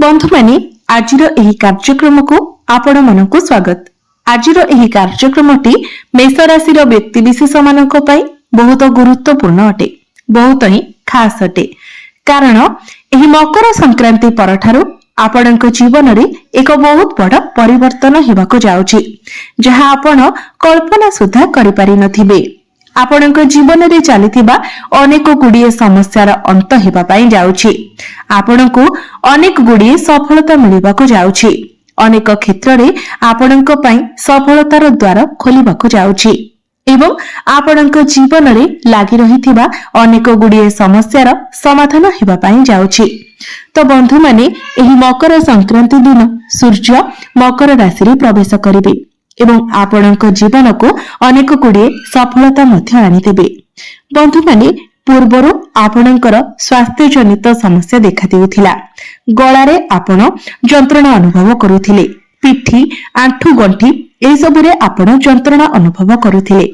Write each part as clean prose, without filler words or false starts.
बंधु माने आजिर एही कार्यक्रम को आपण मनकु स्वागत। आजिर एही कार्यक्रमटी मेष राशि व्यक्ति विशेष मानक पई बहुत गुरुत्वपूर्ण अटे, बहुत ही खास अटे। कारण एही मकर संक्रांति परठारु आपणक जीवन रे एक बहुत बड़ परिवर्तन हेबाको जाउछि, जहा आपण कल्पना सुद्धा करि पारि नथिबे। आपणक जीवन रे चलिथिबा अनेक गुड़िए समस्यार अंत हेबा पई जाउछि। आपणकु अनेक गुड़िए सफलता मिलिबाको जाउछि। अनेक क्षेत्र रे आपणक पई सफलतार द्वार खोलिबाको जाउछि एवं आपणक जीवन रे लागि रहिथिबा अनेक गुड़िए समस्यार समाधान हेबा पई जाउछि। तो बंधु माने एही मकर संक्रांति दिन सूर्य मकर राशि रे प्रवेश करिवे एवं आपणक जीवन को अनेक गुड़िए सफलता मध्य आनिदेबे। बंधु माने पूर्वरु आपणकर स्वास्थ्य जनित समस्या देखा देउथिला। गळारे आपण जंत्रणा अनुभव करुथिले, पिठी आंठू गंठी ए सबरे आपण जंत्रणा अनुभव करुथिले,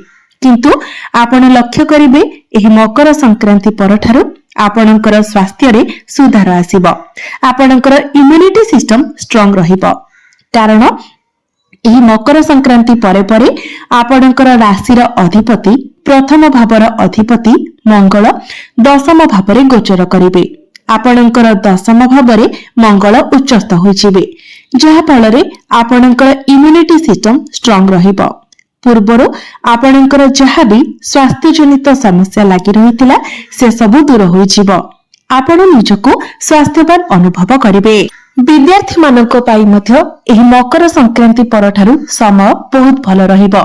किंतु आपण लक्ष्य करिवे एही मकर संक्रांति परठारु आपणकर स्वास्थ्य रे सुधार आसीबो। आपणकर इम्यूनिटी सिस्टम स्ट्रांग रहिबो। कारण एही मकर संक्रांति परे परे आपणकर राशिर अधिपति प्रथम भावर अधिपति मंगल दशम भावरे गोचर करिवे। आपणकर दशम भावरे मंगल उच्चस्थ होइजिवे, जहा फଳରେ आपणकर इम्यूनिटी सिस्टम स्ट्रांग रहिबो। पूर्वरु आपणकर जहा भी स्वास्थ्य जनित समस्या लागि रहितिला से सब दूर होइजिवो। आपण निजको स्वास्थ्यवान अनुभव करिवे। विद्यार्थी मानक पाई मध्य एही मकर संक्रांति परठारु समय बहुत भल रहिबो।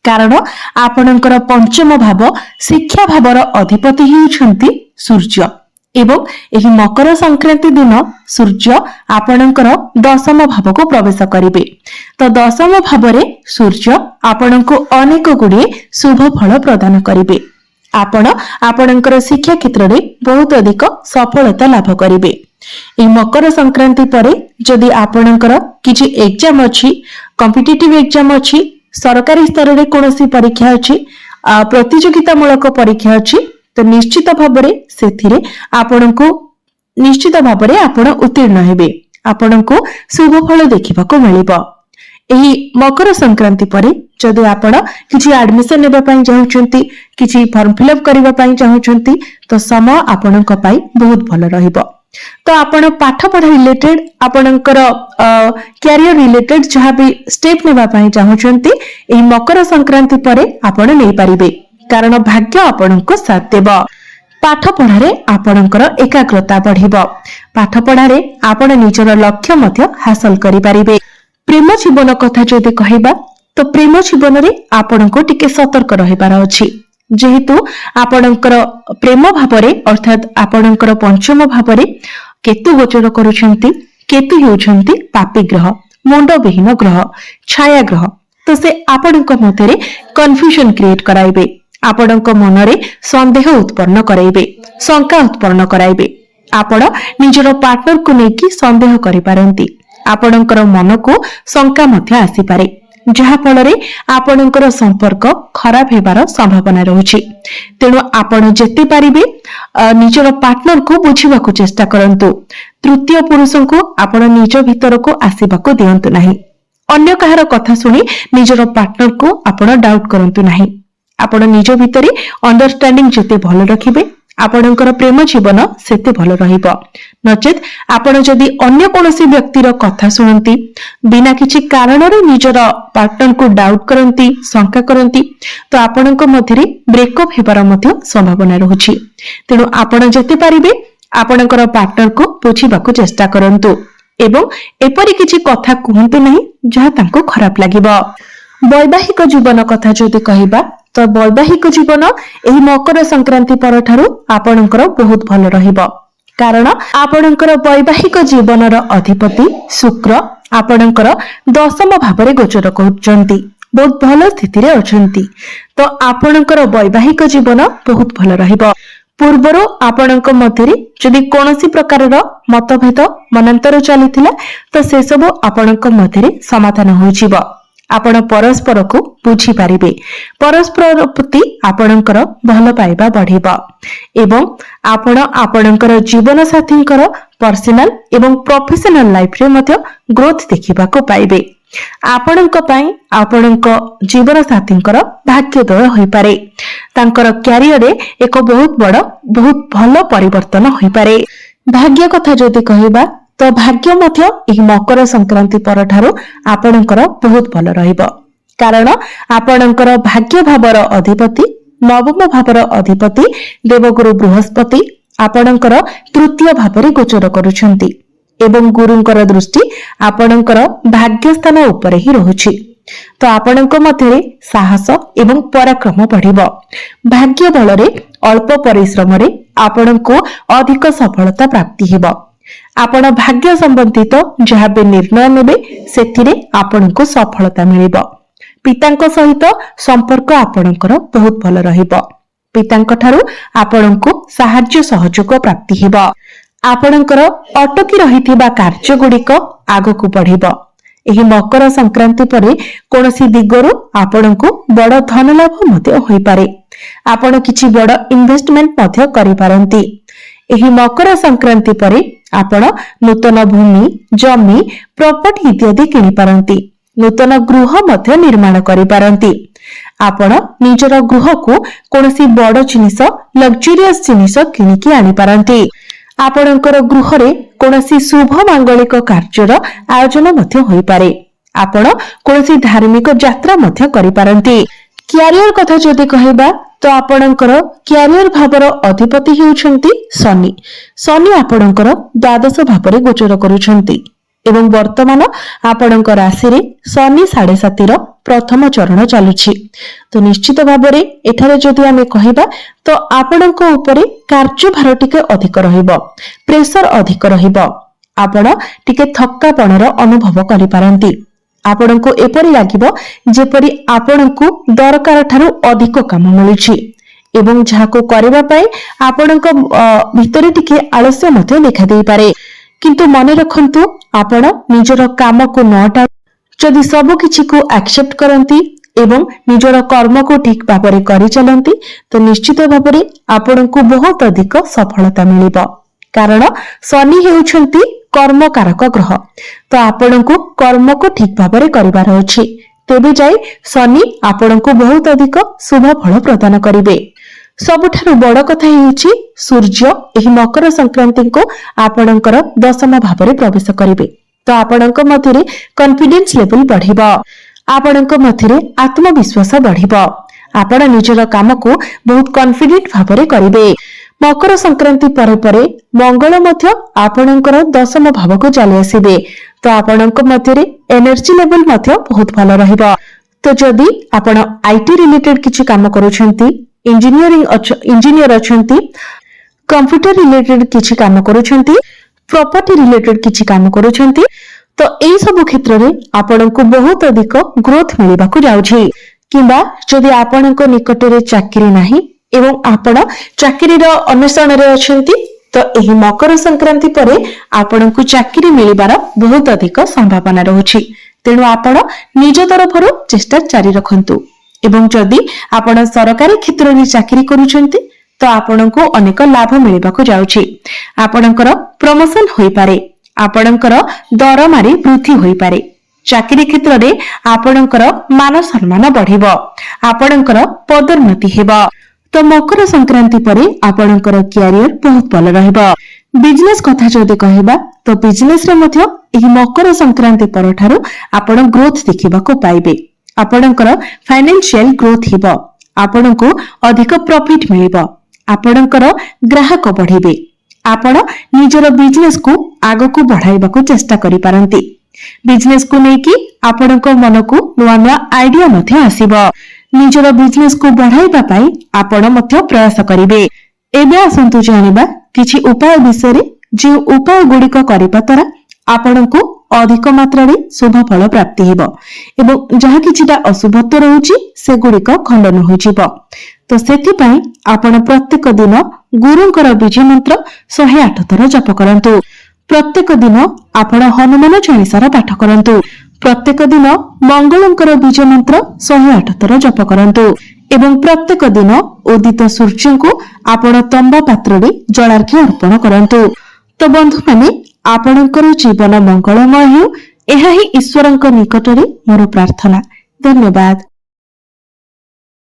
कारण आपणकर पंचम भाव शिक्षा भावर अधिपति हेउछन्ति सूर्य एवं एही मकर संक्रांति दिन सूर्य आपणकर दशम भाव को प्रवेश करिवे। तो दशम भावरे सूर्य आपणको अनेक गुड़िए शुभ फल प्रदान करिवे। आपण आपणकर शिक्षा क्षेत्र रे बहुत अधिक सफलता लाभ करिवे। ए मकर संक्रांति परे जदि आपणकर किछि एग्जाम अछि, कॉम्पिटिटिव एग्जाम अछि, सरकारी स्तर रे कोनोसी परीक्षा अछि, प्रतियोगिता मूलक परीक्षा अछि, तो निश्चित भाबरे सेथिरे आपणको निश्चित भाबरे आपण उत्तीर्ण हेबे। आपणको शुभ फल देखिबाको मिलिबो। एही मकर संक्रांति परे जदि आपण किछि एडमिशन नेबा पई चाहुचंती, किछि फॉर्म फिलअप करबा पई चाहुचंती, तो समय आपणक पई बहुत भल रहिबो। तो आपण पाठ पढ़ा रिलेटेड आपणकर कैरियर रिलेटेड जहाँ भी स्टेप नेबा पई चाहुचंती, एही मकर संक्रांति परे आपण नै परिबे। कारण भाग्य आपणको साथ देबो। पाठ पढ़ारे आपणकर एकाग्रता बढ़िबो। पाठ पढ़ारे आपण निजर लक्ष्य मध्य हासिल करि परिबे। प्रेम जीवन कथा जदि कहिबा तो प्रेम जीवन रे आपणको टिके सतर्क रहिबार अछि। जेहेतु आपणकर प्रेम भावरे अर्थात आपणकर पंचम भावरे केतु गोचर करूछंती। केतु हेउछंती पापी ग्रह, मुंड विहीन ग्रह, छाया ग्रह। तो से आपणक मध्यरे कन्फ्यूजन क्रिएट कराइबे। आपणक मनरे संदेह उत्पन्न कराइबे, शंका उत्पन्न कराइबे। आपण निजर पार्टनर को नेकी संदेह करि पारंती। आपणकर मन को शंका मध्य आसी पारे, जहा फଳରେ आपणकर संपर्क खराब हेबार संभावना रहुछि। तेणु आपण जेते पारिबे निजर पार्टनर को बुझिबाको चेष्टा करंतु। तृतीय पुरुष को आपण निज भीतर को आसीबाको दियंतु नाही। अन्य कहार कथा सुनी निजर पार्टनर को आपण डाउट करंतु नाही। आपण निज भितरे अंडरस्टैंडिंग जेते भल रखिबे आपणकर प्रेम जीवन सेते भल रहिबो। नचेत आपण जदि अन्य कोनोसी व्यक्तिर कथा सुनंती, बिना किछि कारण रे निजर पार्टनर को डाउट करंती, शंका करंती, तो आपणक मध्यरे ब्रेकअप हेबार मध्य संभावना रहुछि। तेणु आपण जेते पारिबे आपणकर पार्टनर को बुझिबाको चेष्टा करंतु एवं एपरि किछि कथा कहंतु नाही जहा तांको खराब लागिबो। वैवाहिक जीवन कथा जदि कहिबा तो वैवाहिक जीवन एही मकर संक्रांति परठारु आपणकर बहुत भल रहिबो। कारण आपणकर वैवाहिक जीवनर अधिपति शुक्र आपणकर दशम भावरे गोचर करूचंती, बहुत भल स्थिति रे अछंती। तो आपणकर वैवाहिक जीवन बहुत भल रहिबो। पूर्वरु आपणक मध्यरे जदि कोनोसी प्रकारर मतभेद मनांतर चलिथिला तो से सब आपणक मध्यरे समाधान होइजिबो। आपण परस्पर को बुझी पारिबे, परस्पर प्रति आपणकर भल पाइबा बढ़िबो एवं आपण आपणकर जीवन साथींकर पर्सनल एवं प्रोफेशनल लाइफ रे मध्य ग्रोथ देखिबा को पाइबे। आपणक पई आपणक जीवन साथींकर भाग्योदय होई पारे, तांकर कैरियर रे एक बहुत भल परिवर्तन होई पारे। भाग्य कथा जदि कहिबा तो भाग्य मध्य एही मकर संक्रांति परठारु आपणकर बहुत भल रहिबो, कारण आपणकर भाग्य भावर अधिपति नवम भावर अधिपति देवगुरु बृहस्पति आपणकर तृतीय भावरे गोचर करुछंती एवं गुरुंकर दृष्टि आपणकर भाग्य स्थान उपरे ही रहुछि। तो आपणक मध्यरे साहस एवं पराक्रम बढ़िबो। भाग्य बलरे अल्प परिश्रम रे आपणको अधिक सफलता प्राप्ति हेबो। आपण भाग्य संबंधित जहाँ भी निर्णय नेबे सेथिरे आपणको सफलता मिलिबो। पितांक सहित संपर्क आपणकर बहुत भल रहिबो। पितांक ठारू आपणको सहाय्य सहयोग प्राप्ति हेबो। आपणकर अटकी रहिथिबा कार्य गुड़िक आगकू बढ़िबो। एही मकर संक्रांति परे कोनोसी दिगरु आपणको बड़ धन लाभ मध्य होई पारे। आपण किछि बड़ इन्वेस्टमेंट मध्य करि पारंती। एही मकर संक्रांति परे आपण नूतन भूमि जमी प्रॉपर्टी इत्यादि किनि पारंती। नूतन गृह मध्य निर्माण करि पारंती। आपण निजर गृह को कोनोसी बड़ जिनिस लग्जरियस जिनिस किनिकी आनि पारंती। आपणकर गृह रे कोनोसी शुभ मांगलिक कार्यर आयोजन मध्य होई पारे। आपण कोनोसी धार्मिक यात्रा मध्य करि पारंती। कैरियर कथा जदि कहिबा तो आपणकर कैरियर भावर अधिपति हेउछंती शनि। शनि आपणकर द्वादश भावरे गोचर करूछंती एवं वर्तमान आपणक राशि रे शनि 7.5 प्रथम चरण चलुछि। तो निश्चित भावरे एठारे जदि आमे कहिबा तो आपणक उपरे कार्यभार टिके अधिक रहिबो, प्रेशर अधिक रहिबो। आपण टिके थक्कापणर अनुभव करि पारंती। आपणको एपरि लागिबो जेपरि आपणको दरकार ठारू अधिक काम मिलुछि एवं जाहाको करबा पई आपणको भितरे टिके आलस्य मध्य देखा देई पारे। किंतु मन रखंतु आपण निजर काम को नटा जदि सब किछि को एक्सेप्ट करंती एवं निजर कर्म को ठीक भाबरे करि चलंती तो निश्चित भाबरे आपण को बहुत अधिक सफलता मिलिबो। कारण शनि हेउछंती कर्म कारक ग्रह। तो आपण को कर्म को ठीक भाबरे करिवार अछि, तेबे जाई शनि आपण को बहुत अधिक शुभ फल प्रदान करिवे। सबुठारु बड़ कथा हेउछि सूर्य एही मकर संक्रांति को आपणकर दशम भावरे प्रवेश करिवे। तो आपणक मध्यरे कॉन्फिडेंस लेवल बढ़िबो, आपणक मध्यरे आत्मविश्वास बढ़िबो। आपण निजर काम को बहुत कॉन्फिडेंट भावरे करिवे। मकर संक्रांति परे परे मंगल मध्य आपणकर दशम भाव को चली आसीबे। तो आपणक मध्यरे एनर्जी लेवल मध्य बहुत भल रहिबो। तो जदि आपण आईटी रिलेटेड किछि काम करूछंती, इंजीनियर अछंती, कंप्यूटर रिलेटेड किछि काम करूछंती, प्रॉपर्टी रिलेटेड किछि काम करूछंती तो एई सब क्षेत्र रे आपनको बहुत अधिक ग्रोथ मिलिबा को जाउछि। किबा जदि आपनको निकट रे चाकरी नाही एवं आपण चाकरी रो अन्वेषण रे अछंती तो एही मकर संक्रांति परे आपनको चाकरी मिलिबार बहुत अधिक संभावना रहउछि। तेनु आपण निज तरफरो चेष्टा जारी रखंतु एवं जदि आपण सरकारी क्षेत्र रे चाकरी करूछंती तो आपनको अनेक लाभ मिलिबा को जाउछि। आपणकर प्रमोशन होई पारे, आपणकर दरमारी वृद्धि होई पारे। चाकरी क्षेत्र रे आपणकर मान सम्मान बढ़िबो, आपणकर पदोन्नति हेबो। तो मकर संक्रांति परे आपणकर कैरियर बहुत भल रहइबो। बिजनेस कथा जदि कहिबा तो बिजनेस रे मध्य एही मकर संक्रांति परठारु आपण ग्रोथ देखिबा को पाइबे। आपणकर फाइनेंशियल ग्रोथ हेबो, आपणको अधिक प्रॉफिट मिलिबो, आपणकर ग्राहक बढ़िबे। आपण निजर बिजनेस को आगो को बढ़ाइबा को चेष्टा करि पारंती। बिजनेस को नेकी आपणको मन को नुआ नुआ आइडिया मध्य आसीबो। निजर बिजनेस को बढ़ाइबा पई आपण मध्य प्रयास करिवे। एबे आसंतु जानिबा किछि उपाय विषय रे, जे उपाय गुड़िक करिबा द्वारा आपणको अधिक मात्रा रे शुभ फल प्राप्ति हेबो एवं जहा किछिटा अशुभत्व रहउची से गुड़िक खंडन होई जिवो। तो सेति पई आपण प्रत्येक दिन गुरुंकर बीज मंत्र 108 थर जप करंतु। प्रत्येक दिन आपण हनुमान चालीसार पाठ करंतु। प्रत्येक दिन मंगलंकर बीज मंत्र 108 थर जप करंतु एवं प्रत्येक दिन उदित सूर्य को आपण तंबा पात्र रे जलार्घ्य अर्पण करंतु। तो बंधु माने आपणकर जीवन मंगलमय हो, यह ही ईश्वरंक निकटरे मोर प्रार्थना। धन्यवाद।